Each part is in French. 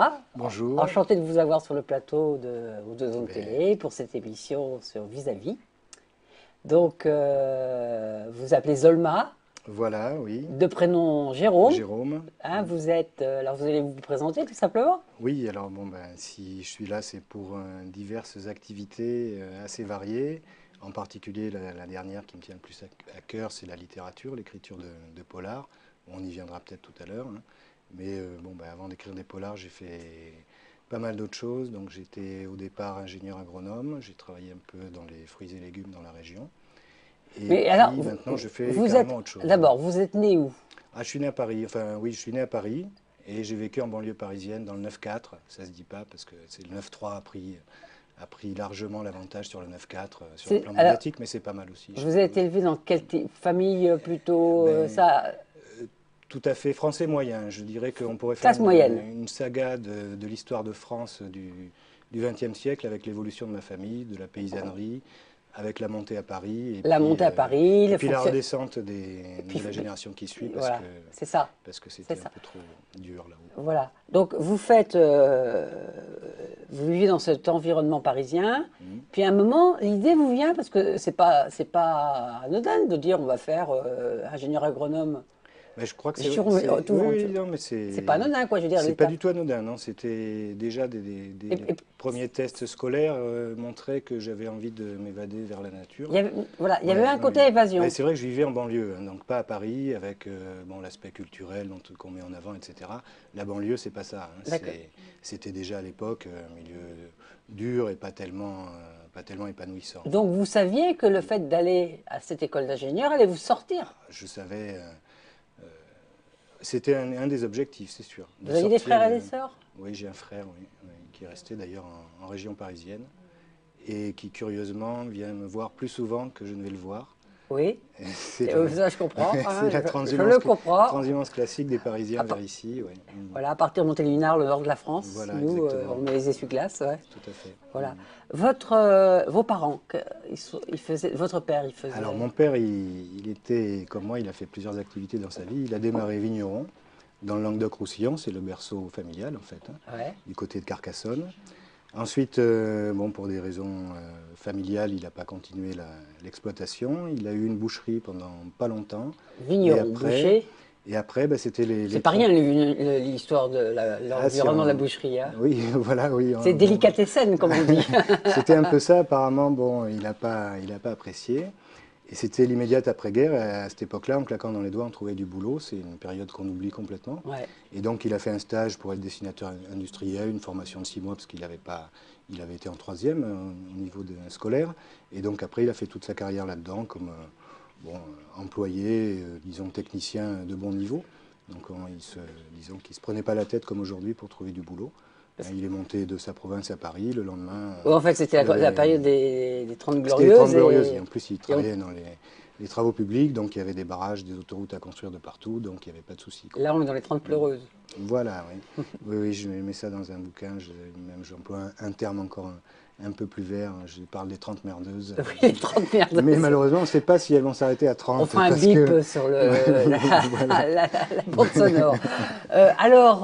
Thomas. Bonjour. Enchanté de vous avoir sur le plateau de Zone Télé pour cette émission sur Vis-à-vis. Donc, vous appelez Zolma, Voilà, oui. de prénom Jérôme. Jérôme. Vous êtes, alors vous allez vous présenter tout simplement. Oui, alors bon, si je suis là, c'est pour diverses activités assez variées. En particulier, la dernière qui me tient le plus à cœur, c'est la littérature, l'écriture de polars. On y viendra peut-être tout à l'heure, hein. Mais avant d'écrire des polars, j'ai fait pas mal d'autres choses. Donc j'étais au départ ingénieur agronome, j'ai travaillé un peu dans les fruits et légumes dans la région. Et Mais puis alors, maintenant, je fais vous êtes, carrément autre chose. d'abord, vous êtes né où? Ah, je suis né à Paris. Enfin, oui, je suis né à Paris et j'ai vécu en banlieue parisienne dans le 9-4. Ça se dit pas parce que c'est le 9-3 a pris largement l'avantage sur le 9-4 sur le plan Alors, médiatique, mais c'est pas mal aussi. vous êtes élevé dans quelle famille plutôt Ben, ça, Tout à fait français moyen. Je dirais qu'on pourrait faire classe moyenne? une saga de l'histoire de France du XXe siècle avec l'évolution de ma famille, de la paysannerie, avec la montée à Paris La montée à Paris, et le puis la fonction- redescente et puis, de la génération qui suit voilà, c'est ça. parce que C'est c'était un ça. peu trop dur là-haut. Voilà. Donc vous faites, vous vivez dans cet environnement parisien. Mhm. Puis à un moment, l'idée vous vient parce que c'est pas anodin de dire on va faire ingénieur agronome. Mais je crois que J'ai toujours- tout- oui, tout- oui, non, mais C'est pas anodin quoi. Je veux dire c'est pas l'étape. du tout anodin, non. C'était déjà Et- et- premiers tests scolaires montraient que j'avais envie de m'évader vers la nature. Voilà, il y avait Ouais, un non, côté mais- évasion. ouais, c'est vrai que je vivais en banlieue, hein, donc pas à Paris, avec l'aspect culturel qu'on met en avant, etc. La banlieue, c'est pas ça, hein. D'accord. C'était déjà à l'époque un milieu dur et pas tellement épanouissant. Donc vous saviez que le fait d'aller à cette école d'ingénieur allait vous sortir. Je savais, c'était un des objectifs, c'est sûr. De Vous aviez des sortir frères et de- des sœurs? Oui, j'ai un frère, oui, oui, qui est resté d'ailleurs en région parisienne et qui curieusement vient me voir plus souvent que je ne vais le voir. Oui. Et C'est Ça je comprends. c'est Hein, la je le comprends. transhumance classique des Parisiens Ah, vers ici, oui. Voilà, à partir de Montélimar, le nord de la France, Voilà, nous, exactement. on met les essuie-glaces. Ouais. Tout à fait. Voilà. Vos parents, ils faisaient, votre père, il faisait. Alors mon père, il était comme moi, il a fait plusieurs activités dans sa vie. Il a démarré vigneron dans le Languedoc-Roussillon, c'est le berceau familial en fait, hein, Ouais. du côté de Carcassonne. Ensuite, pour des raisons familiales, il n'a pas continué l'exploitation. Il a eu une boucherie pendant pas longtemps. Vigneron, boucher. Et après, c'était les C'est pas rien l'histoire de l'environnement de la boucherie. Hein. Oui, voilà, oui. C'est délicatessen, comme on dit. C'était un peu ça, apparemment, il n'a pas apprécié. Et c'était l'immédiate après-guerre. À cette époque-là, en claquant dans les doigts, on trouvait du boulot. C'est une période qu'on oublie complètement. Ouais. Et donc, il a fait un stage pour être dessinateur industriel, une formation de 6 mois, parce qu'il avait été en troisième au niveau scolaire. Et donc, après, il a fait toute sa carrière là-dedans, comme employé, disons, technicien de bon niveau. Donc, disons qu'il ne se prenait pas la tête comme aujourd'hui pour trouver du boulot. Il est monté de sa province à Paris le lendemain. Ouais, en fait, c'était il avait- la période des 30 C'était les Glorieuses. 30 Glorieuses. Et en plus, il et travaillait dans les travaux publics, donc il y avait des barrages, des autoroutes à construire de partout, donc il n'y avait pas de souci, quoi. Là, on est dans les 30 pleureuses. Voilà, oui. Oui, je mets ça dans un bouquin. Même j'emploie un terme encore un peu plus vert. Je parle des 30 merdeuses. Oui, les 30 merdeuses. Mais malheureusement, on ne sait pas si elles vont s'arrêter à 30. On fera un parce bip que- sur Voilà. la bande sonore. Alors,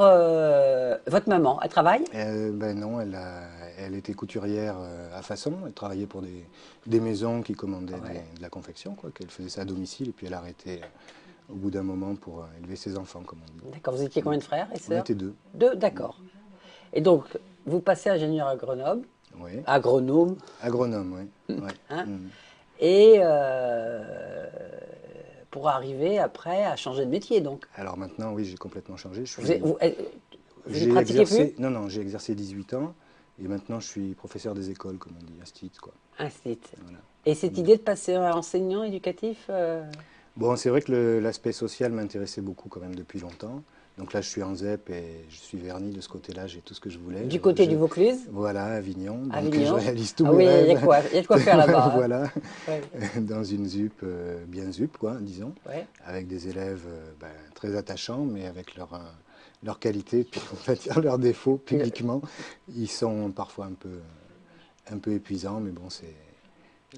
votre maman, elle travaille? Non, elle était couturière à façon. Elle travaillait pour des maisons qui commandaient Ouais. de la confection, quoi, qu'elle faisait ça à domicile. Et puis elle a arrêté au bout d'un moment pour élever ses enfants, comme on dit. D'accord, vous étiez combien de frères et On sœurs? était deux. Deux, d'accord. Et donc, vous passez ingénieur agronome, Oui. agronome, Agronome, oui. Ouais. Hein Mm. et pour arriver après à changer de métier, donc. Alors maintenant, oui, j'ai complètement changé. Vous ne J'ai pratiquez exercé, plus? non, j'ai exercé 18 ans et maintenant je suis professeur des écoles, comme on dit, instit, quoi. Un site. Voilà. Et cette idée de passer enseignant éducatif, Bon, c'est vrai que l'aspect social m'intéressait beaucoup quand même depuis longtemps. Donc là, je suis en ZEP et je suis verni de ce côté-là, j'ai tout ce que je voulais. du côté du Vaucluse? Voilà, à Avignon. Donc Avignon. je réalise tous Ah mes oui, rêves. il y a de quoi faire là-bas. Hein. Voilà, Ouais. dans une ZUP, bien ZUP, quoi, disons, Ouais. avec des élèves très attachants, mais avec leur qualité, puis on va dire leurs défauts publiquement. Ils sont parfois un peu épuisants, mais bon,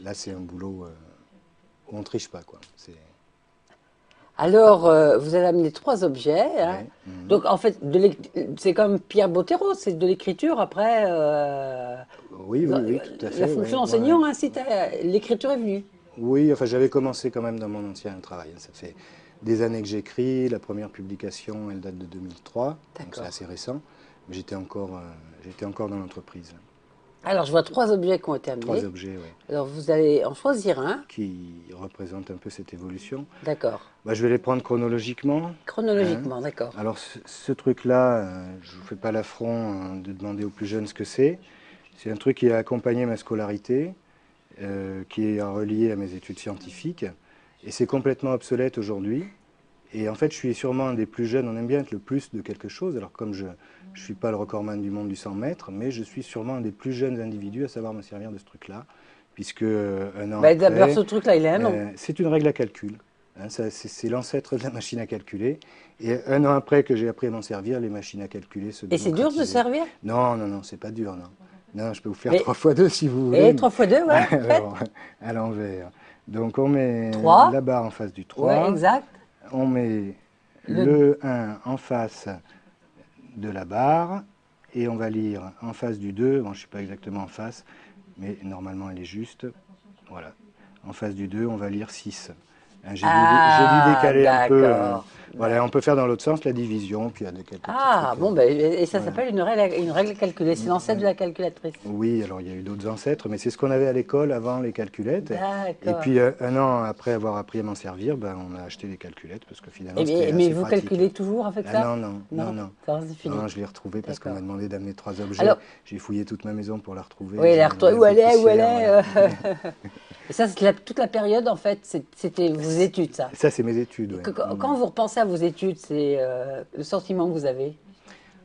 là, c'est un boulot où on ne triche pas, quoi. Alors, vous avez amené 3 objets, hein. Ouais. Mhm. Donc, en fait, c'est comme Pierre Bottero, c'est de l'écriture. Après, Oui, oui, oui, tout à la fait. Ouais, fonction ouais, ouais. enseignant incite l'écriture est venue. Oui, enfin, j'avais commencé quand même dans mon ancien travail. Ça fait des années que j'écris. La première publication, elle date de 2003, donc c'est D'accord. assez récent. Mais j'étais encore dans l'entreprise. Alors, je vois 3 objets qui ont été Trois amenés. objets, ouais, Alors, vous allez en choisir un. qui représentent un peu cette évolution. D'accord. Bah, je vais les prendre chronologiquement, hein. Chronologiquement, d'accord. Alors, ce truc-là, je ne vous fais pas l'affront de demander aux plus jeunes ce que c'est. C'est un truc qui a accompagné ma scolarité, qui est relié à mes études scientifiques. Et c'est complètement obsolète aujourd'hui. Et en fait, je suis sûrement un des plus jeunes. On aime bien être le plus de quelque chose. Alors, comme je ne suis pas le recordman du monde du 100 mètres, mais je suis sûrement un des plus jeunes individus à savoir me servir de ce truc-là. Puisque un an Ben, d'abord, ce après, truc-là, il a un nom. c'est une règle à calcul. Hein, c'est l'ancêtre de la machine à calculer. Et un an après que j'ai appris à m'en servir, les machines à calculer se Et c'est dur de démocratisaient. servir? Non, non, non, c'est pas dur, non. Non, je peux vous faire Mais, 3 fois 2 si vous voulez. et 3 x 2, ouais, faites. Alors, à l'envers. Donc, on met 3. la barre en face du Ouais, 3. exact. On met Le, le 1 en face de la barre. Et on va lire en face du 2. Bon, je ne suis pas exactement en face, mais normalement, elle est juste. Voilà. En face du 2, on va lire 6. Hein, j'ai dû Ah, décaler un peu. d'accord. Voilà, on peut faire dans l'autre sens la division, puis il y a quelques petits Ah, trucs. bon, ben, et ça Voilà. s'appelle une règle calculée. C'est l'ancêtre de la calculatrice. Oui, alors il y a eu d'autres ancêtres, mais c'est ce qu'on avait à l'école avant les calculettes. Et D'accord. puis un an après avoir appris à m'en servir, ben, on a acheté des calculettes parce que finalement c'était Mais assez vous pratique. calculez toujours avec Ah ça? non, non, non, Non, non. ça c'est fini. Non, je l'ai retrouvé parce qu'on D'accord. m'a demandé d'amener 3 objets. Alors, J'ai fouillé toute ma maison pour la retrouver. oui, J'ai mis un où peu elle de est, où elle poussière, est. voilà. Et ça, c'est toute la période, en fait, c'était vos études, ça. Ça, c'est mes études, ouais. Quand vous repensez à vos études, c'est le sentiment que vous avez.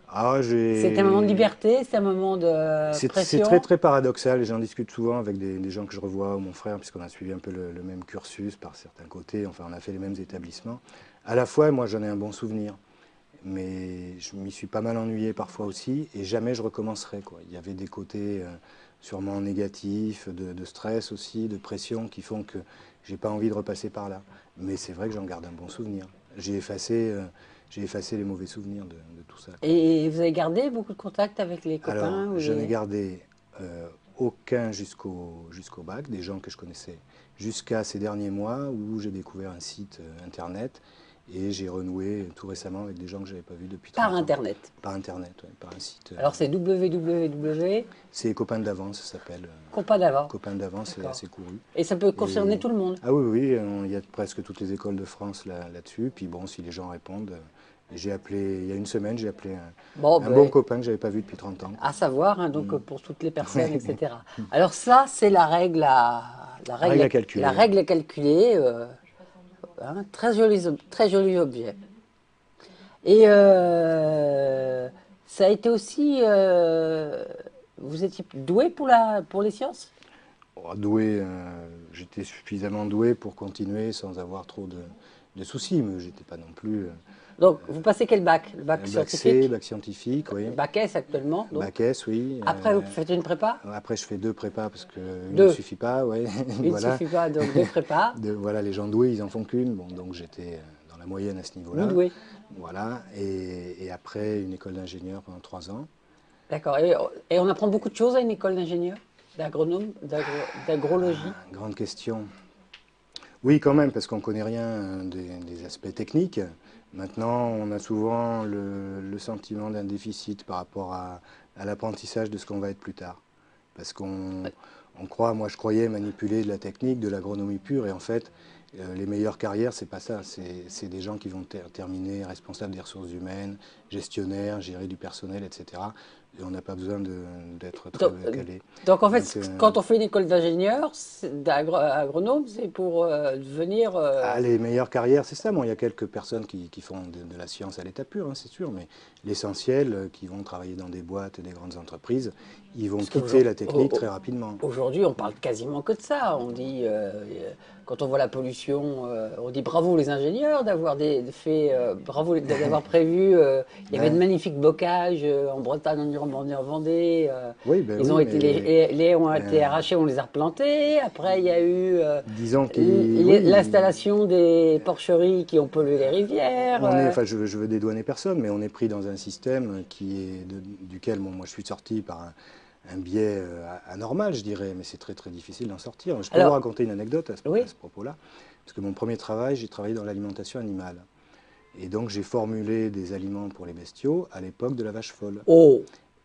Ah, C'était un moment de liberté, c'était un moment de C'est très pression. très paradoxal et j'en discute souvent avec des gens que je revois, ou mon frère, puisqu'on a suivi un peu le même cursus par certains côtés, enfin on a fait les mêmes établissements. À la fois, moi j'en ai un bon souvenir, mais je m'y suis pas mal ennuyé parfois aussi et jamais je recommencerai, quoi. Il y avait des côtés sûrement négatifs, de stress aussi, de pression qui font que j'ai pas envie de repasser par là. Mais c'est vrai que j'en garde un bon souvenir. J'ai effacé les mauvais souvenirs de tout ça, quoi. Et vous avez gardé beaucoup de contact avec les Alors, copains ou je n'ai les... gardé aucun jusqu'au bac, des gens que je connaissais jusqu'à ces derniers mois où j'ai découvert un site internet et j'ai renoué tout récemment avec des gens que je n'avais pas vus depuis Par 30 ans. Internet. Par Internet, ouais, par un site. Alors c'est www. C'est Copains d'avance, ça s'appelle. Compas d'avant. Copains d'avance, c'est D'accord. assez couru. Et ça peut Et- concerner tout le monde. Ah oui, oui, il y a presque toutes les écoles de France là-dessus. Puis bon, si les gens répondent, j'ai appelé, il y a une semaine, j'ai appelé Bon, un bon ben, copain que j'avais pas vu depuis 30 ans, quoi. à savoir, hein, donc pour toutes les personnes, etc. Alors ça, c'est la règle Règle à calculer. la règle à calculer. Hein, très joli objet. Et ça a été aussi, vous étiez doué pour les sciences? Oh, doué, j'étais suffisamment doué pour continuer sans avoir trop de soucis, mais j'étais pas non plus Donc, vous passez quel bac? Le bac bac C, scientifique? bac scientifique, oui. Bac S actuellement, donc. Bac S, oui. Après, vous faites une prépa? Après, je fais 2 prépas parce qu'une ne Deux. suffit pas, ouais. Il ne Voilà. suffit pas, donc deux prépas. Voilà, les gens doués, ils en font qu'une. Bon, donc j'étais dans la moyenne à ce Vous niveau-là. doué. Voilà. Et après, une école d'ingénieur pendant 3 ans. D'accord. Et on apprend beaucoup de choses à une école d'ingénieur, d'agronome, d'agrologie. Grande question. Oui, quand même, parce qu'on ne connaît rien des aspects techniques. Maintenant, on a souvent le sentiment d'un déficit par rapport à l'apprentissage de ce qu'on va être plus tard. Parce on croit, moi je croyais manipuler de la technique, de l'agronomie pure, et en fait, les meilleures carrières, c'est pas ça. C'est des gens qui vont terminer responsables des ressources humaines, gestionnaires, gérer du personnel, etc. Et on n'a pas besoin d'être très calé. Donc en fait, Donc, quand on fait une école d'ingénieur, d'agronome, c'est pour devenir... les meilleures carrières, c'est ça. Bon, il y a quelques personnes qui font de la science à l'état pur, hein, c'est sûr, mais l'essentiel, qui vont travailler dans des boîtes, des grandes entreprises, ils vont Parce que quitter la technique très rapidement. aujourd'hui, on parle quasiment que de ça. On dit, quand on voit la pollution, on dit bravo les ingénieurs d'avoir fait, bravo d'avoir prévu. Il y avait de Ben, magnifiques bocages en Bretagne, en Vendée. oui, ben Ils oui, ont été, mais les haies ont été arrachées, on les a replantés. Après, il y a eu disons qu'il, oui, l'installation des porcheries qui ont pollué les rivières. enfin, je veux dédouaner personne, mais on est pris dans un système duquel, bon, moi, je suis sorti par un biais anormal, je dirais, mais c'est très très difficile d'en sortir. Je peux vous Alors, raconter une anecdote oui. à ce propos-là, parce que mon premier travail, j'ai travaillé dans l'alimentation animale. Et donc j'ai formulé des aliments pour les bestiaux à l'époque de la vache folle. Oh,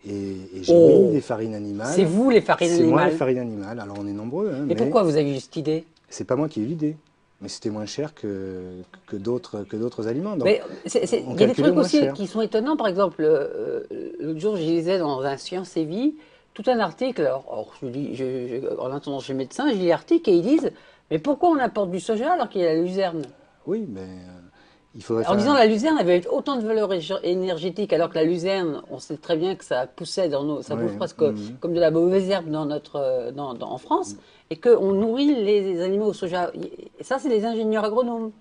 Et j'ai mis oh, des farines animales. c'est vous les farines C'est moi les animales. farines animales. Alors on est nombreux, hein, Et mais pourquoi vous avez eu cette idée? c'est pas moi qui ai eu l'idée. Mais c'était moins cher que d'autres aliments. Donc Mais on il y a des calculait trucs moins aussi cher. qui sont étonnants. Par exemple, l'autre jour, je lisais dans un Science et Vie tout un article. Alors, en attendant chez le médecin, je lis l'article et ils disent mais pourquoi on apporte du soja alors qu'il y a la luzerne? Oui, mais il faudrait En faire disant la luzerne avait autant de valeur énergétique, alors que la luzerne, on sait très bien que ça poussait ça pousse Ouais, presque mhm. comme de la mauvaise herbe dans en France, et qu'on nourrit les animaux au soja. Et ça, c'est les ingénieurs agronomes.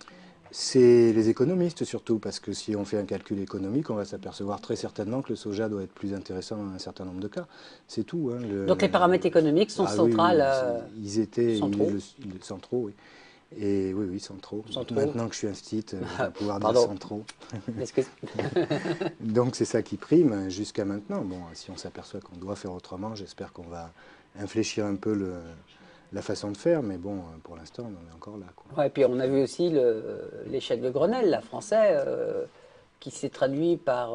C'est les économistes surtout, parce que si on fait un calcul économique, on va s'apercevoir très certainement que le soja doit être plus intéressant dans un certain nombre de cas. C'est tout. Hein, Donc les paramètres économiques sont ah oui, centrales, ils étaient, centraux. ils centraux, oui. Et oui, oui, centraux. Centraux. Maintenant que je suis instit, je vais pouvoir dire Pardon. centraux. Excuse- Donc c'est ça qui prime jusqu'à maintenant. Bon, si on s'aperçoit qu'on doit faire autrement, j'espère qu'on va infléchir un peu la façon de faire, mais bon, pour l'instant, on en est encore là, quoi. Ouais, et puis on a vu aussi l'échec de Grenelle, la français, qui s'est traduit par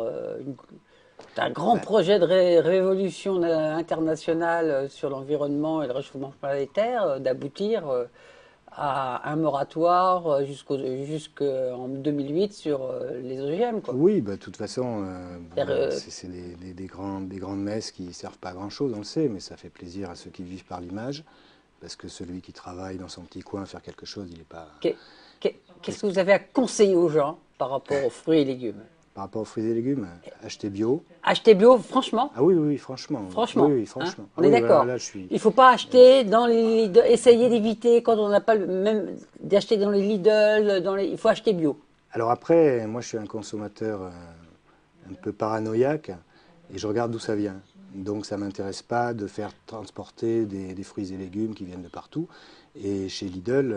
un grand Ouais. projet de révolution internationale sur l'environnement et le réchauffement planétaire, d'aboutir à un moratoire jusqu'en 2008 sur les OGM, quoi. Oui, bah, de toute façon, C'est-à-dire, c'est des grandes messes qui ne servent pas à grand-chose, on le sait, mais ça fait plaisir à ceux qui vivent par l'image, parce que celui qui travaille dans son petit coin à faire quelque chose, il n'est pas... qu'est- qu'est-ce que vous avez à conseiller aux gens par rapport aux fruits et légumes? Par rapport aux fruits et légumes, acheter bio. Acheter bio, franchement. Ah oui, oui, oui, franchement. Franchement, Oui, oui, hein, franchement. on Ah est oui, voilà, d'accord. là, je suis... Il ne faut pas acheter dans les Lidl, essayer d'éviter quand on n'a pas même d'acheter dans les Lidl, il faut acheter bio. Alors après, moi, je suis un consommateur un peu paranoïaque, et je regarde d'où ça vient. Donc ça ne m'intéresse pas de faire transporter des fruits et légumes qui viennent de partout. Et chez Lidl,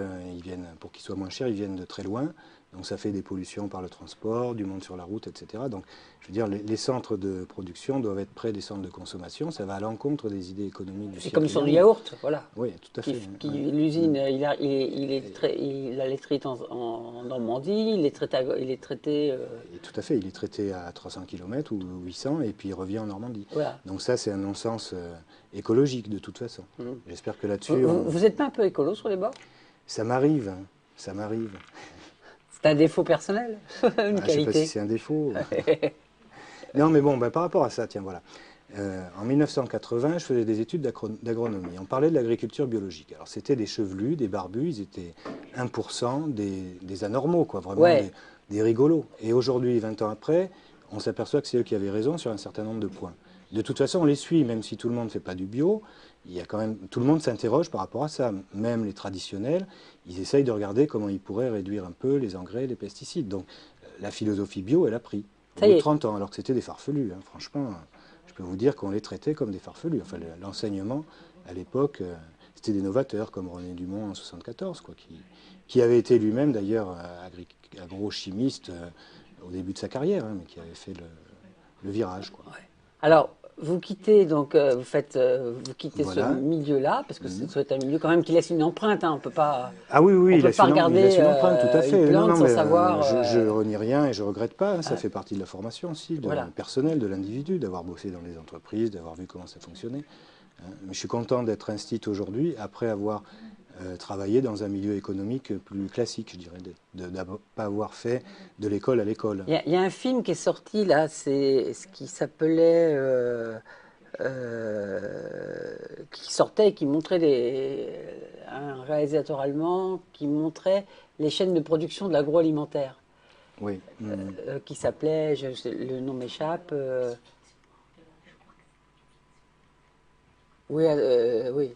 pour qu'ils soient moins chers, ils viennent de très loin. Donc ça fait des pollutions par le transport, du monde sur la route, etc. Donc je veux dire, les centres de production doivent être près des centres de consommation. Ça va à l'encontre des idées économiques du C'est siècle comme sur le dernier. yaourt, voilà. Oui, tout à fait. L'usine, il a les traité en Normandie, il est traité, Et tout à fait, il est traité à 300 km ou 800 et puis il revient en Normandie. voilà. Donc ça, c'est un non-sens écologique de toute façon. Mhm. J'espère que là-dessus, Vous êtes pas un peu écolo sur les bords? ça m'arrive, hein, ça m'arrive. C'est un défaut personnel, une Ah, je ne sais pas si qualité. c'est un défaut. Non, mais bon, par rapport à ça, tiens, voilà. En 1980, je faisais des études d'agronomie. On parlait de l'agriculture biologique. Alors, c'était des chevelus, des barbus, ils étaient 1% des anormaux, quoi, vraiment Ouais. des rigolos. Et aujourd'hui, 20 ans après, on s'aperçoit que c'est eux qui avaient raison sur un certain nombre de points. De toute façon, on les suit, même si tout le monde ne fait pas du bio. Il y a quand même, tout le monde s'interroge par rapport à ça. Même les traditionnels, ils essayent de regarder comment ils pourraient réduire un peu les engrais, les pesticides. Donc, la philosophie bio, elle a pris. Au Ça bout y de est. 30 ans, alors que c'était des farfelus, hein. Franchement, je peux vous dire qu'on les traitait comme des farfelus. Enfin, l'enseignement, à l'époque, c'était des novateurs, comme René Dumont en 74, quoi, qui avait été lui-même, d'ailleurs, agrochimiste au début de sa carrière, hein, mais qui avait fait le virage, quoi. Alors, vous quittez donc, vous quittez ce Voilà. milieu-là parce que Mhm. c'est un milieu quand même qui laisse une empreinte, hein. On peut pas, Ah oui, oui, on il peut laisse pas il regarder laisse une empreinte, tout à une fait. Non, plante non, sans mais savoir. je renie rien et je regrette pas, hein. Ça fait partie de la formation aussi, Voilà. personnelle de l'individu, d'avoir bossé dans les entreprises, d'avoir vu comment ça fonctionnait, hein. Mais je suis content d'être instit aujourd'hui après avoir travaillé dans un milieu économique plus classique, je dirais, de ne pas avoir fait de l'école à l'école. Il y a un film qui est sorti là, c'est ce qui s'appelait, qui sortait et qui montrait un réalisateur allemand qui montrait les chaînes de production de l'agroalimentaire, Oui. Mhm. qui s'appelait, le nom m'échappe. Oui, oui.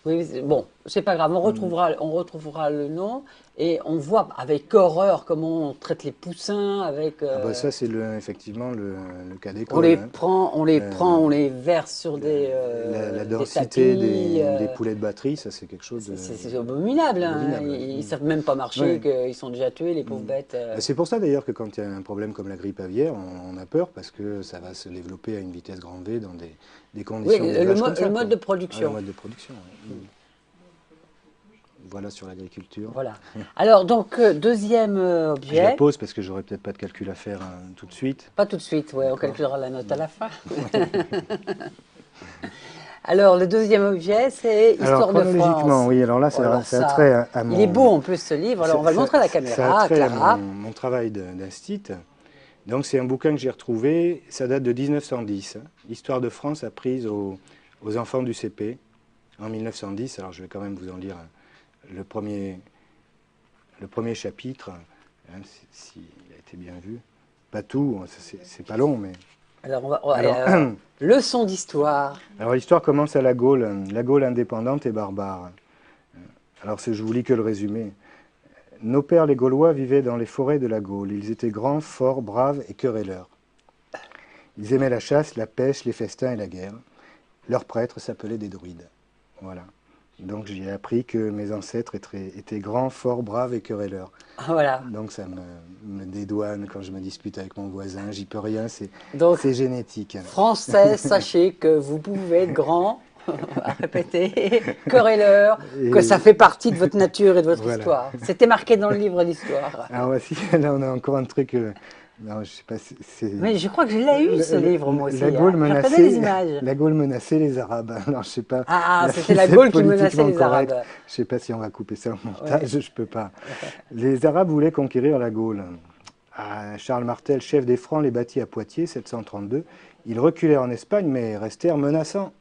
Oui, bon, c'est pas grave, on retrouvera le nom et on voit avec horreur comment on traite les poussins, avec, Ah bah ça, c'est effectivement le cas on d'école, les hein. prend, on les prend, on Euh, les verse sur la des densité tapis. des poulets de batterie, ça c'est quelque chose C'est abominable, hein. d'abominable. Ils savent même pas marcher, Ouais. qu'ils sont déjà tués, les pauvres Mm. bêtes. Bah, c'est pour ça d'ailleurs que quand il y a un problème comme la grippe aviaire, on a peur parce que ça va se développer à une vitesse grand V dans des Oui, conditions d'élevage comme le ça, mode quoi. de Ah, le production. mode de production, ouais. Mm. Voilà sur l'agriculture. Voilà. Alors, donc, deuxième Je la objet, pose parce que j'aurais peut-être pas de calcul à faire hein, tout de suite. pas tout de suite, ouais, on D'accord. calculera la note à la fin. Alors, le deuxième objet, c'est Alors Histoire de chronologiquement, France. oui, alors là Oh là, ça a trait ça, à il est beau mon, en plus ce livre. Alors, on va le montrer à la ça a caméra, à trait à Clara. mon travail d'instit. Donc c'est un bouquin que j'ai retrouvé, ça date de 1910, hein. Histoire de France apprise aux enfants du CP en 1910. Alors je vais quand même vous en lire le premier chapitre, hein, s'il a été bien vu. Pas tout, hein, c'est pas long, mais... Alors, Alors, leçon d'histoire. alors l'histoire commence à la Gaule indépendante et barbare. Alors je vous lis que le résumé. Nos pères les Gaulois vivaient dans les forêts de la Gaule. Ils étaient grands, forts, braves et querelleurs. Ils aimaient la chasse, la pêche, les festins et la guerre. Leurs prêtres s'appelaient des druides. Voilà. Donc j'ai appris que mes ancêtres étaient grands, forts, braves et querelleurs. Voilà. Donc ça me dédouane quand je me dispute avec mon voisin. J'y peux rien, Donc, c'est génétique. Français, sachez que vous pouvez être grand, à répéter, querelleur, que ça Et fait partie de votre nature et de votre voilà. histoire. C'était marqué dans le livre d'histoire. Alors voici, là on a encore un truc. Non, je sais pas, c'est Mais je crois que je l'ai eu ce livre moi la aussi, Gaule hein. Je reconnais les images. la Gaule menaçait les Arabes. Alors je sais pas, Ah, là, c'était si la c'est Gaule qui menaçait politiquement les correct, Arabes. je sais pas si on va couper ça au Ouais. montage, je peux pas. Les Arabes voulaient conquérir la Gaule. Ah, Charles Martel, chef des Francs, les battit à Poitiers, 732. Ils reculèrent en Espagne, mais restèrent menaçants.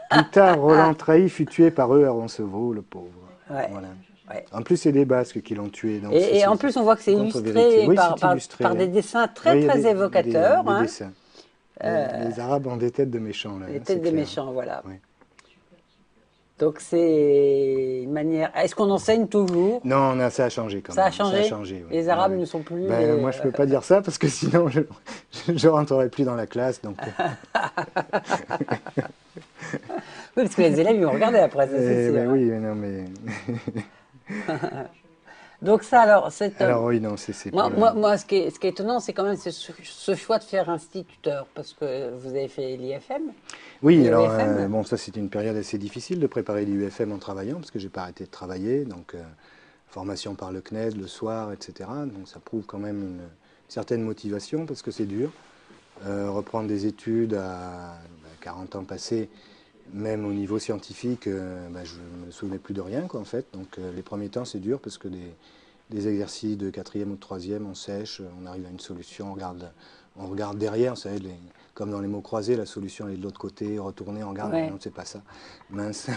Plus tard, Roland Trahy fut tué par eux à Roncevaux, le pauvre. Ouais. Voilà. Ouais. En plus, c'est des Basques qui l'ont tué. Donc Et en plus, on voit que c'est contre-vérité. illustré Oui, c'est illustré. par des dessins très, Oui, il y a très évocateurs. des Hein. dessins. Les Arabes ont des têtes de méchants, là, Les hein, têtes c'est des clair. méchants, voilà. Oui. Donc c'est une manière. Est-ce qu'on enseigne toujours? Non, non, ça a changé quand Ça a même. Ça a changé? changé, oui. Les Ouais, Arabes ouais. ne sont plus Ben, les. moi, je ne peux pas dire ça parce que sinon, je rentrerai plus dans la classe. Donc, Oui, parce que les élèves ils vont regarder après, ça c'est sûr. ben Hein. oui, mais non, mais... Donc ça alors, Alors oui, non, c'est moi, pour le... ce qui est étonnant, c'est quand même ce choix de faire instituteur, parce que vous avez fait l'IFM, Oui, alors, l'UFM. bon, ça c'était une période assez difficile de préparer l'UFM en travaillant, parce que j'ai pas arrêté de travailler, donc formation par le CNED le soir, etc. Donc ça prouve quand même une certaine motivation, parce que c'est dur. Reprendre des études à 40 ans passés, même au niveau scientifique, je ne me souvenais plus de rien, quoi, en fait. Donc les premiers temps, c'est dur, parce que des exercices de quatrième ou de troisième, on sèche, on arrive à une solution, on regarde derrière, vous savez, comme dans les mots croisés, la solution elle est de l'autre côté, retourner, on regarde, Ouais. non, c'est pas ça. Mince,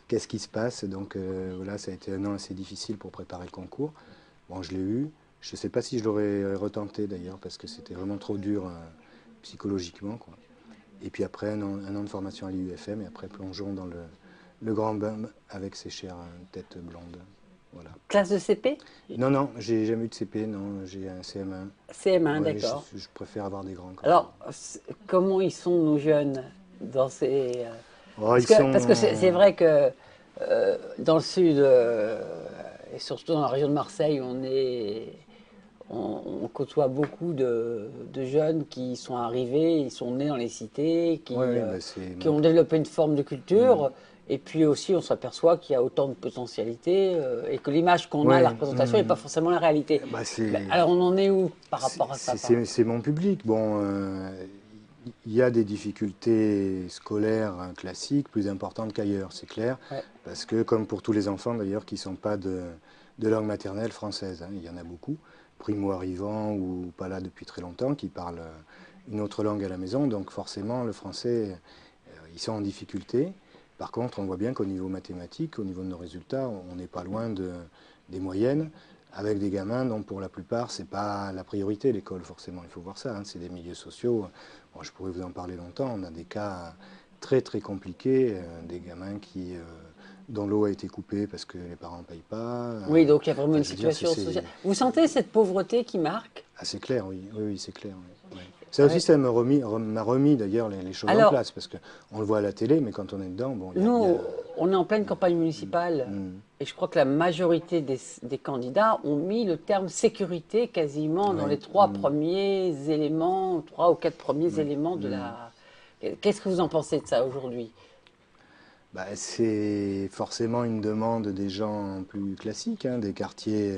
qu'est-ce qui se passe? Donc voilà, ça a été un an assez difficile pour préparer le concours. Bon, je l'ai eu. Je ne sais pas si je l'aurais retenté d'ailleurs, parce que c'était vraiment trop dur psychologiquement, quoi. Et puis après, un an de formation à l'IUFM, et après, plongeons dans le grand bain avec ces chères têtes blondes. Voilà. Classe de CP? Non, non, j'ai jamais eu de CP, non, j'ai un CM1. CM1, Ouais, d'accord. je préfère avoir des grands. Quand Alors, comment ils sont nos jeunes dans ces... oh, Parce que c'est vrai que dans le sud, et surtout dans la région de Marseille, on côtoie beaucoup de jeunes qui sont arrivés, ils sont nés dans les cités, ouais, qui ont développé une forme de culture. Et puis aussi, on s'aperçoit qu'il y a autant de potentialités et que l'image qu'on a, la représentation, n'est pas forcément la réalité. Alors, on en est où par rapport à ça? C'est mon public. Bon, il y a des difficultés scolaires classiques plus importantes qu'ailleurs, c'est clair. Ouais. Parce que, comme pour tous les enfants d'ailleurs qui ne sont pas de langue maternelle française, hein, il y en a beaucoup, primo-arrivants ou pas là depuis très longtemps, qui parlent une autre langue à la maison. Donc forcément, le français, ils sont en difficulté. Par contre, on voit bien qu'au niveau mathématique, au niveau de nos résultats, on n'est pas loin des moyennes, avec des gamins dont pour la plupart, ce n'est pas la priorité l'école forcément, il faut voir ça, hein, c'est des milieux sociaux. Bon, je pourrais vous en parler longtemps, on a des cas très très compliqué, des gamins dont l'eau a été coupée parce que les parents ne payent pas. Oui, donc il y a vraiment Enfin, une je veux dire, situation sociale. Vous sentez cette pauvreté qui marque? ah, c'est clair, oui, oui, oui, c'est clair. Oui, oui. Ça aussi, Ouais. ça m'a remis d'ailleurs les choses en Alors, place, parce qu'on le voit à la télé, mais quand on est dedans, bon, il y a... nous, on est en pleine campagne municipale Mm. et je crois que la majorité des candidats ont mis le terme sécurité quasiment dans Oui, les trois mm, premiers éléments, trois ou quatre premiers mm, éléments de mm. la. Qu'est-ce que vous en pensez de ça aujourd'hui? Bah, c'est forcément une demande des gens plus classiques, hein, des quartiers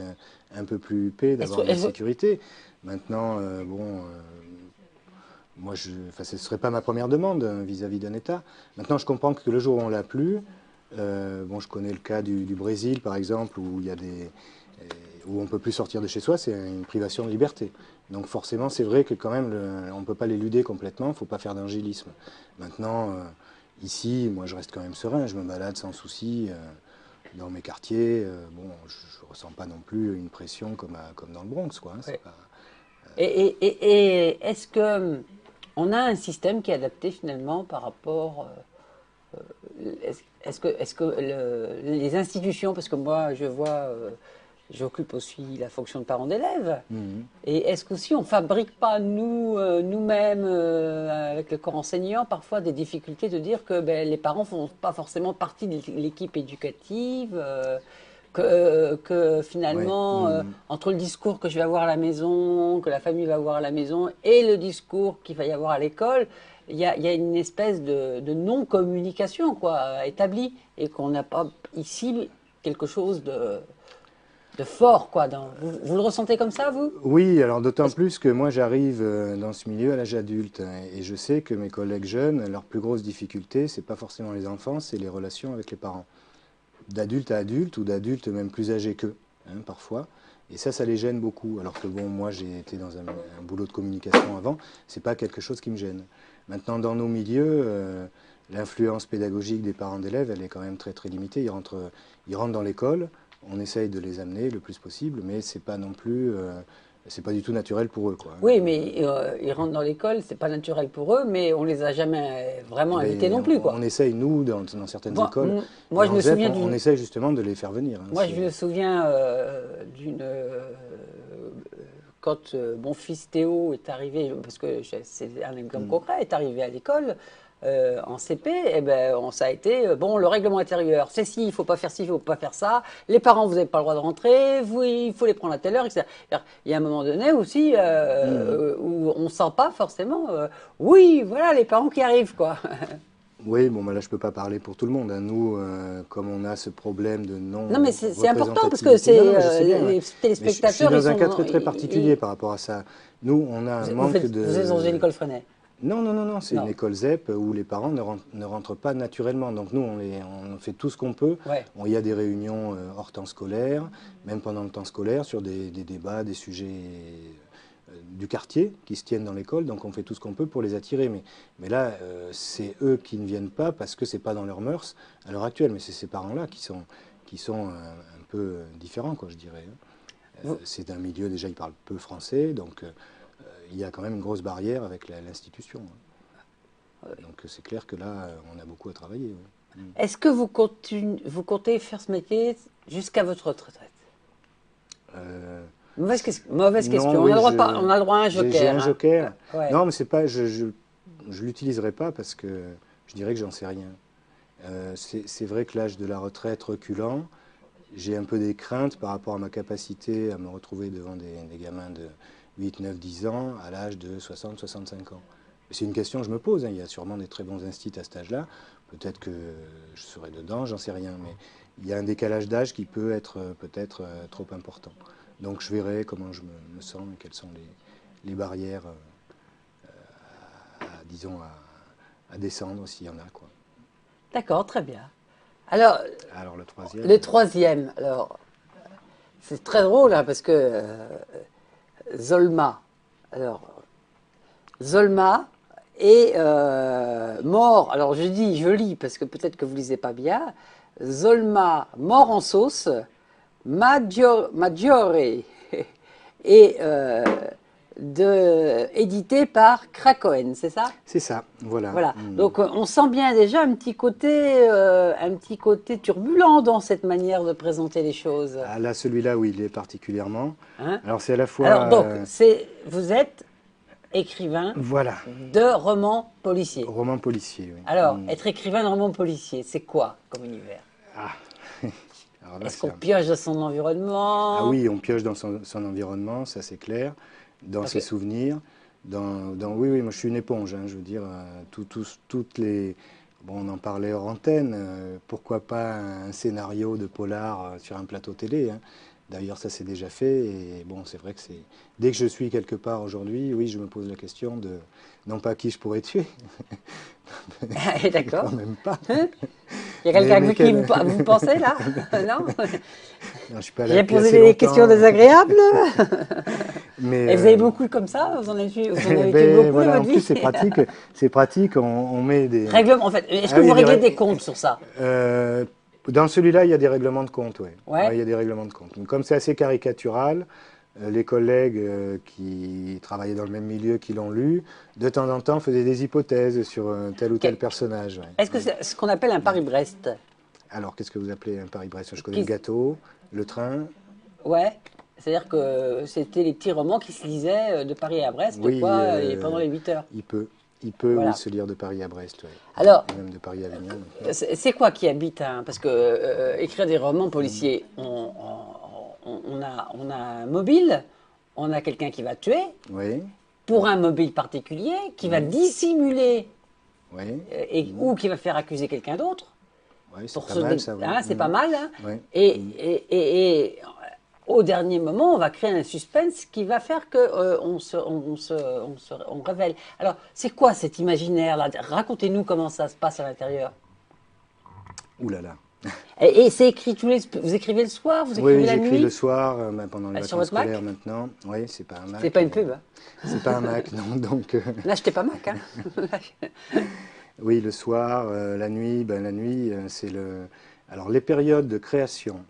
un peu plus huppés, Est-ce d'avoir que- de la est-ce que- sécurité. Maintenant, enfin, ce ne serait pas ma première demande vis-à-vis d'un État. Maintenant, je comprends que le jour où on l'a plus, bon, je connais le cas du Brésil, par exemple, où il y a où on peut plus sortir de chez soi, c'est une privation de liberté. Donc forcément, c'est vrai que quand même, on ne peut pas l'éluder complètement, il ne faut pas faire d'angélisme. Maintenant, ici, moi, je reste quand même serein, je me balade sans souci dans mes quartiers. Bon, je ne ressens pas non plus une pression comme dans le Bronx, quoi. Hein, Ouais. c'est pas... Et est-ce que on a un système qui est adapté finalement par rapport est-ce que les institutions, parce que moi je vois, j'occupe aussi la fonction de parent d'élève, Mhm. et est-ce qu'aussi on fabrique pas nous-mêmes avec le corps enseignant parfois des difficultés de dire que ben, les parents font pas forcément partie de l'équipe éducative, que Ouais. finalement Mhm. entre le discours que je vais avoir à la maison, que la famille va avoir à la maison, et le discours qu'il va y avoir à l'école, il y a une espèce de non-communication quoi, établie, et qu'on n'a pas ici quelque chose de fort. Quoi, vous le ressentez comme ça, vous? Oui, alors d'autant Est-ce- plus que moi j'arrive dans ce milieu à l'âge adulte, hein, et je sais que mes collègues jeunes, leur plus grosse difficulté, c'est pas forcément les enfants, c'est les relations avec les parents, d'adulte à adulte ou d'adulte même plus âgés qu'eux, hein, parfois. Et ça les gêne beaucoup. Alors que bon, moi j'ai été dans un boulot de communication avant, c'est pas quelque chose qui me gêne. Maintenant, dans nos milieux, l'influence pédagogique des parents d'élèves, elle est quand même très très limitée. Ils rentrent dans l'école, on essaye de les amener le plus possible, mais c'est pas non plus, c'est pas du tout naturel pour eux, quoi. Hein. Oui, mais ils rentrent dans l'école, c'est pas naturel pour eux, mais on les a jamais vraiment invités Mais non plus, quoi. on essaye, nous, dans certaines Moi, écoles, moi, et je en me ZEP, souviens on d'une. essaye justement de les faire venir. Hein, Moi, je me souviens d'une. Quand mon fils Théo est arrivé, parce que c'est un exemple concret, est arrivé à l'école en CP, et ben, ça a été bon, le règlement intérieur, c'est si, il faut pas faire ci, il faut pas faire ça. Les parents, vous n'avez pas le droit de rentrer, il faut les prendre à telle heure, etc. Il y a un moment donné aussi où on sent pas forcément. Oui, voilà, les parents qui arrivent, quoi. Oui, bon, bah là, je peux pas parler pour tout le monde. Hein. Nous, comme on a ce problème de Non, mais c'est important parce que non-représentativité, non, non, mais je sais bien. Ouais. les Mais je suis téléspectateurs, ils dans un cas sont. très très particulier par rapport à ça. Nous, on a un manque Vous êtes dans une de... école Freinet. Non, non, non, non, c'est une Non. école ZEP où les parents ne rentrent pas naturellement. Donc nous, on fait tout ce qu'on peut. Ouais. Il y a des réunions hors temps scolaire, même pendant le temps scolaire, sur des débats, des sujets du quartier qui se tiennent dans l'école. Donc on fait tout ce qu'on peut pour les attirer. Mais là, c'est eux qui ne viennent pas parce que c'est pas dans leurs mœurs à l'heure actuelle. Mais c'est ces parents-là qui sont un peu différents, quoi, je dirais. Vous- C'est un milieu, déjà, ils parlent peu français, donc il y a quand même une grosse barrière avec l'institution. Hein. Donc c'est clair que là, on a beaucoup à travailler. Ouais. Est-ce que vous comptez faire ce métier jusqu'à votre retraite? Euh, Mauvaise non, question. oui, On a le droit à un joker. j'ai un Hein. joker. Ouais. Non, mais c'est pas, je l'utiliserai pas parce que je dirais que j'en sais rien. C'est vrai que l'âge de la retraite reculant, j'ai un peu des craintes par rapport à ma capacité à me retrouver devant des gamins de 8, 9, 10 ans à l'âge de 60, 65 ans. C'est une question que je me pose. Hein. Il y a sûrement des très bons instituts à cet âge-là. Peut-être que je serai dedans, j'en sais rien. Mais il y a un décalage d'âge qui peut être peut-être trop important. Donc je verrai comment je me sens et quelles sont les barrières, disons, à descendre s'il y en a, quoi. D'accord, très bien. Alors, Alors le troisième. le troisième, alors, c'est très drôle hein, parce que Zolma, alors, Zolma est mort, alors je lis parce que peut-être que vous ne lisez pas bien, Zolma mort en sauce, Maggiore. Et édité par Krakowen, c'est ça? C'est ça, voilà. Voilà. Donc on sent bien déjà un petit côté turbulent dans cette manière de présenter les choses. Ah, là, celui-là, oui, il est particulièrement. Hein? Alors, c'est à la fois... Alors donc, vous êtes écrivain voilà, de romans policiers. roman policier, oui. Alors, être écrivain de romans policiers, c'est quoi comme univers? Ah, alors là, Est-ce qu'on pioche dans son environnement? Ah oui, on pioche dans son environnement, ça c'est clair, dans ses souvenirs. Oui, oui, moi je suis une éponge, hein, je veux dire, toutes les... Bon, on en parlait hors antenne, pourquoi pas un scénario de polar sur un plateau télé, hein. D'ailleurs, ça c'est déjà fait, et bon, c'est vrai que c'est... Dès que je suis quelque part aujourd'hui, oui, je me pose la question de... Non pas qui je pourrais tuer. D'accord. Quand même pas. Il y a quelqu'un qui vous pensez là? Non, Non, je suis pas là j'ai depuis posé assez des longtemps. questions désagréables. Mais, Et vous avez beaucoup comme ça? Vous en avez tué beaucoup voilà, dans en votre plus vie? c'est pratique, on met des... Règlement, en fait. Est-ce Ah que oui, vous des réglez règles. des comptes sur ça? Dans celui-là, il y a des règlements de compte, ouais. Ouais. Ouais, il y a des règlements de compte. Comme c'est assez caricatural, les collègues qui travaillaient dans le même milieu, qui l'ont lu, de temps en temps faisaient des hypothèses sur tel ou tel personnage. Ouais. Est-ce que c'est ce qu'on appelle un Paris-Brest? Alors, qu'est-ce que vous appelez un Paris-Brest? Je connais le gâteau, le train. Ouais. C'est-à-dire que c'était les petits romans qui se lisaient de Paris à Brest, Oui, et pendant les 8 heures. Il peut Voilà. oui, se lire de Paris à Brest, ouais. Alors, Et même de Paris à Avignon. c'est quoi qui habite parce que écrire des romans policiers, on a un mobile, on a quelqu'un qui va tuer, Oui, pour un mobile particulier, qui va dissimuler oui, ou qui va faire accuser quelqu'un d'autre. oui, c'est Pour pas se mal dé- ça. Oui. hein, c'est pas mal. Hein. Ouais. Et au dernier moment, on va créer un suspense qui va faire que on révèle. Alors, c'est quoi cet imaginaire là? Racontez-nous comment ça se passe à l'intérieur. Ouh là là. Et c'est écrit vous écrivez le soir, vous écrivez Oui, la j'écris nuit? le soir, pendant les Sur vacances votre Mac scolaires maintenant. Oui, c'est pas un Mac. C'est pas une pub. Hein. C'est pas un Mac, non. Donc, N'achetez pas Mac. Hein. oui, le soir, la nuit, c'est le. Alors, les périodes de création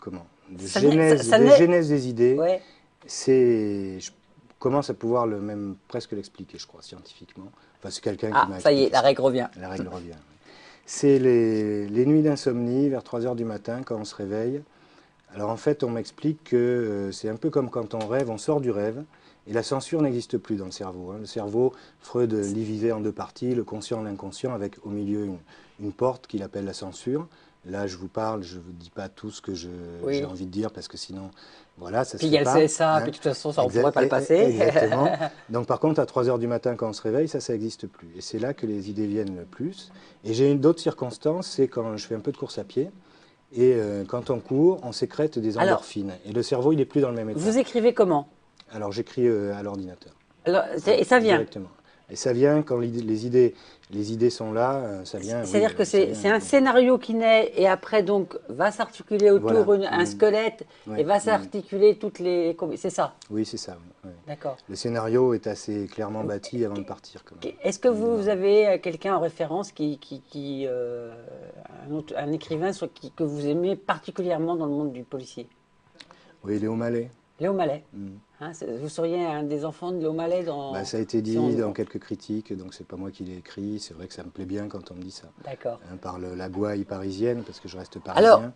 comment, de Ça genèse, ça des naît- genèses des idées, Ouais. je commence à pouvoir même presque l'expliquer, je crois, scientifiquement. Enfin, c'est quelqu'un Ah, qui m'a ça y est, expliqué la ça. règle revient. La règle revient. Oui. C'est les nuits d'insomnie vers 3 heures du matin quand on se réveille. Alors en fait, on m'explique que c'est un peu comme quand on rêve, on sort du rêve et la censure n'existe plus dans le cerveau. Hein. Le cerveau, Freud l'y divisait en deux parties, le conscient et l'inconscient, avec au milieu une porte qu'il appelle la censure. Là, je vous parle, je ne vous dis pas tout ce que j'ai envie de dire parce que sinon, voilà, ça Puis se il y fait a pas. le CSA, Hein. puis de toute façon, ça, on ne pourrait pas le passer. Exactement. Donc par contre, à 3 heures du matin, quand on se réveille, ça n'existe plus. Et c'est là que les idées viennent le plus. Et j'ai d'autres circonstances, c'est quand je fais un peu de course à pied. Et quand on court, on sécrète des endorphines. Et le cerveau, il n'est plus dans le même état. Vous écrivez comment? Alors j'écris à l'ordinateur. Alors, et ça vient? Directement. Et ça vient quand les idées sont là, ça vient. C'est-à-dire oui, que ça vient. c'est un scénario qui naît et après donc va s'articuler autour Voilà. un squelette Ouais. et va s'articuler toutes les... C'est ça? Oui, c'est ça. Oui. D'accord. Le scénario est assez clairement bâti avant de partir. Quand même. Est-ce que vous avez quelqu'un en référence un écrivain que vous aimez particulièrement dans le monde du policier? Oui, Léo Mallet. Léo Mallet. Mm. Hein, vous seriez un des enfants de Léo Mallet Bah, ça a été dit si on- dans quelques critiques, donc c'est pas moi qui l'ai écrit. C'est vrai que ça me plaît bien quand on me dit ça. D'accord. Hein, par la gouaille parisienne, parce que je reste Alors- parisien.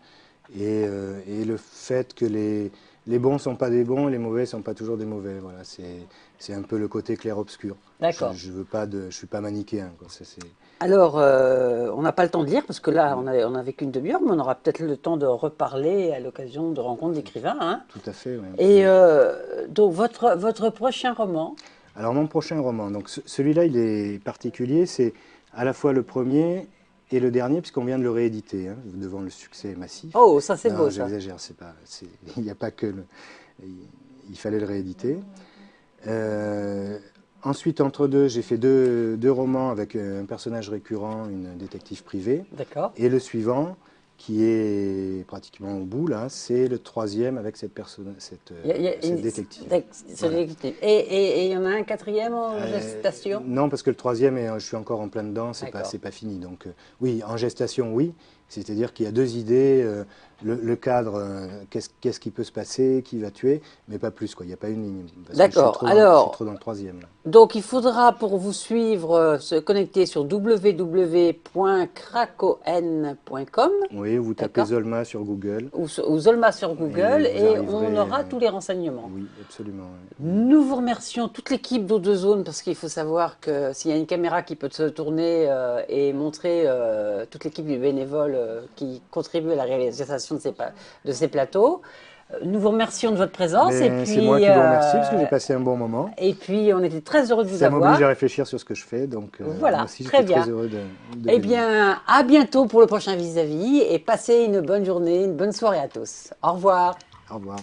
Et le fait que les bons sont pas des bons, les mauvais sont pas toujours des mauvais. Voilà, c'est un peu le côté clair-obscur. D'accord. Je suis pas manichéen. Quoi. C'est... Alors, on n'a pas le temps de lire parce que là, on a qu'une demi-heure, mais on aura peut-être le temps de reparler à l'occasion de rencontres d'écrivains. Hein. Tout à fait. Ouais. Et donc, votre prochain roman, Alors mon prochain roman, donc celui-là, il est particulier. C'est à la fois le premier et le dernier, puisqu'on vient de le rééditer, hein, devant le succès massif. oh, ça c'est Non, beau ça. j'exagère, il n'y a pas que il fallait le rééditer. Ensuite, entre deux, j'ai fait deux romans avec un personnage récurrent, une détective privée. D'accord. Et le suivant, qui est pratiquement au bout, là, c'est le troisième avec cette détective. Voilà. Et il y en a un quatrième en gestation? Non, parce que le troisième, je suis encore en plein dedans, c'est D'accord. pas fini. Donc, oui, en gestation, oui. C'est-à-dire qu'il y a deux idées, le cadre, qu'est-ce qui peut se passer, qui va tuer, mais pas plus, quoi. Il n'y a pas une ligne. Parce que D'accord. je suis trop dans le troisième, là. Donc il faudra pour vous suivre se connecter sur www.krakow.com. Oui, vous tapez D'accord. Zolma sur Google. Ou Zolma sur Google Et vous et arriverez, on aura tous les renseignements. Oui, absolument. Oui. Nous vous remercions toute l'équipe d'O2Zone parce qu'il faut savoir que s'il y a une caméra qui peut se tourner et montrer toute l'équipe du bénévole qui contribue à la réalisation de ces plateaux. Nous vous remercions de votre présence et puis c'est moi qui vous remercie parce que j'ai passé un bon moment. et puis on était très heureux de vous Ça avoir. m'oblige à réfléchir sur ce que je fais, donc Voilà, moi aussi très j'étais bien. très heureux de Eh venir. bien, à bientôt pour le prochain vis-à-vis et passez une bonne journée, une bonne soirée à tous. Au revoir. Au revoir.